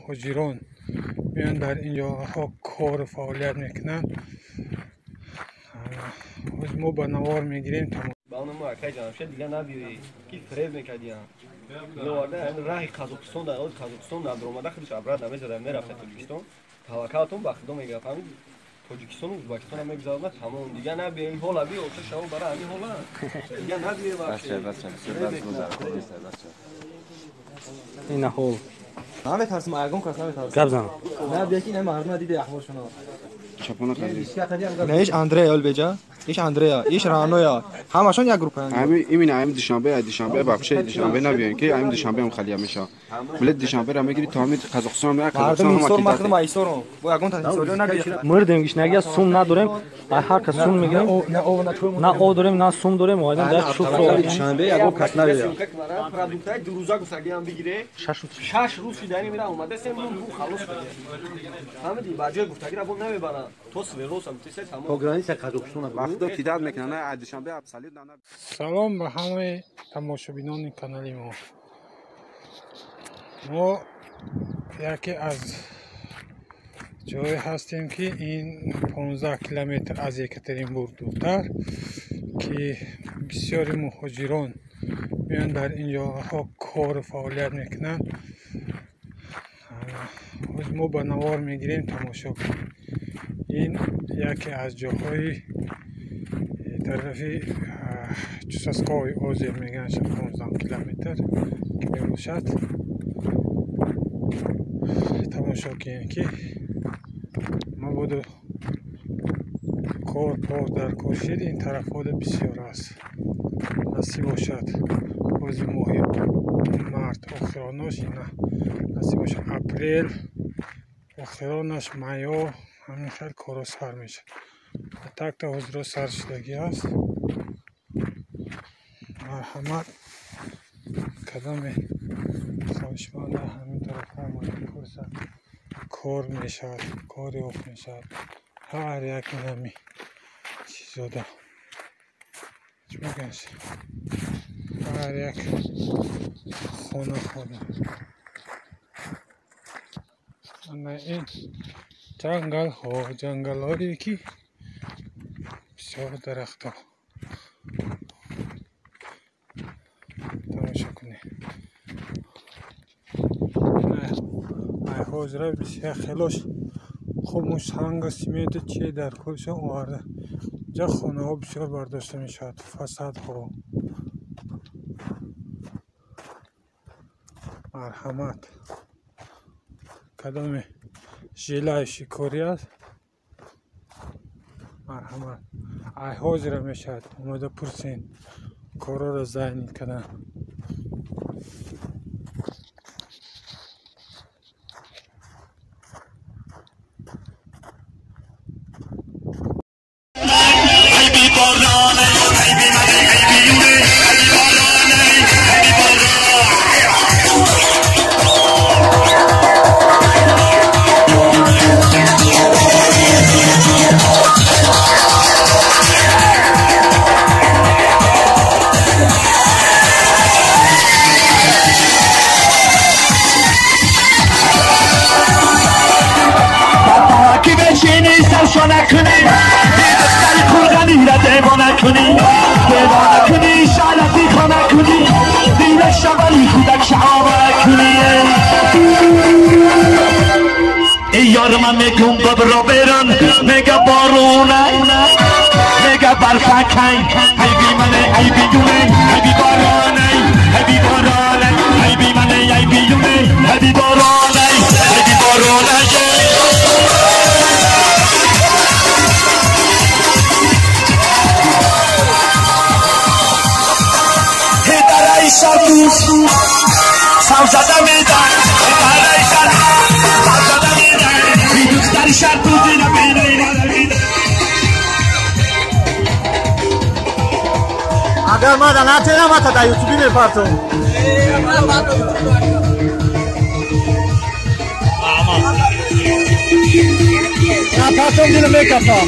مهاجران میان در اینجا ها کار و فعالیت میکنن. ما با نوار میگیریم تا ما اکای جانشین دیگه نبیری کی فریب میکردیم یه راه قزاقستان در قزاقستان در درآمده خودش ابرد نمیذاره میرفت تاجیکستان توکلاتون با خودم میگه فهمید تاجیکستان و ازبکستان هم میگذارن تمام دیگه نبیری حالا بیا تو شو برای همین حالا دیگه نبیری این هول همه ترسم ارگون کس نمی ترسم گاب زن نه بیاکی نه مردم دیده احوالشون چپونا خالی ایش اندریا البجا ایش اندریا ایش رانویا همشون یک گروه هستند همین دیشانبه بخشه دیشانبه نبیان که همین دیشانبه هم خالی میشه ملت دیشانبه را میگیری تا همین قزاقستان میره قزاقستان هم اکید مردم ایسورو با اگون تا ایسورو نبیاد مردیم گیش نگیا سوم نداریم هر کس سوم میگه نه او داریم نه سوم داریم اومدن در شوفر دیشانبه یگو کس نبیاد پروداکت دو روزا گفتگی هم بگیره 6 روز شدنی میره اومده سه میلیون خلاص بده همه دی باجه گفتگی را بون نمیبرن تو سویروس هم تیسه تمام پروگرامی سر قزاقستان وقتا کیداد میکنن دیشانبه ابسالی دانا سلام به همه تماشابینان کانال ما یکی از جایی هستیم که این 15 کیلومتر از یکترینبورگ دورتر که بسیاری مهاجران میان در اینجا ها کار و فعالیت میکنن. ما با نوار میگیریم تماشا کنیم. این یکی از جاهای طرفی چوساسکای آزیر میگن 15 کیلومتر که میباشد. تماشا کنیم که ما بودو کار در کاشید این طرفات بسیار است. نصیب باشد بازی ماهی مرد آخراناش نه نصیب باشد اپریل آخراناش مایا همین خیلی کارا سر میشه. تک تا حضور سر شدگی است. مرحمت کدام خواهشمانده همین طرف ها مالی پرسد کار میشد کاری اف میشد هر یک نمی چیزا ده چی بگنش هر یک خونه خونه این جنگل هایی که بسیار درخت ها تماشا کنید. ای حاضره بسیار خیلیش خوب مشتنگ سیمنت چیه در کلشان آورده. جا خانه ها بسیار برداشته می شود. فساد ها مرحمت کدام ژله شکاری است. مرحمت ای حاضره می شود اومده پرسین کارا را ذهنی کردن. یارم میگم ببرو برن میگه بارونه میگه برفکن ای بی منه ای بی دونه ای بی بارانه ای بی بارانه ای بی منه ای بی دونه ای بی بارانه ای بی بارانه هدرای شادو سوزده میدن هدرای شادو در شرط دینا اگر ما دانا تینا ما تا یوتیوب میپرتو اما پرتم دینا میکردم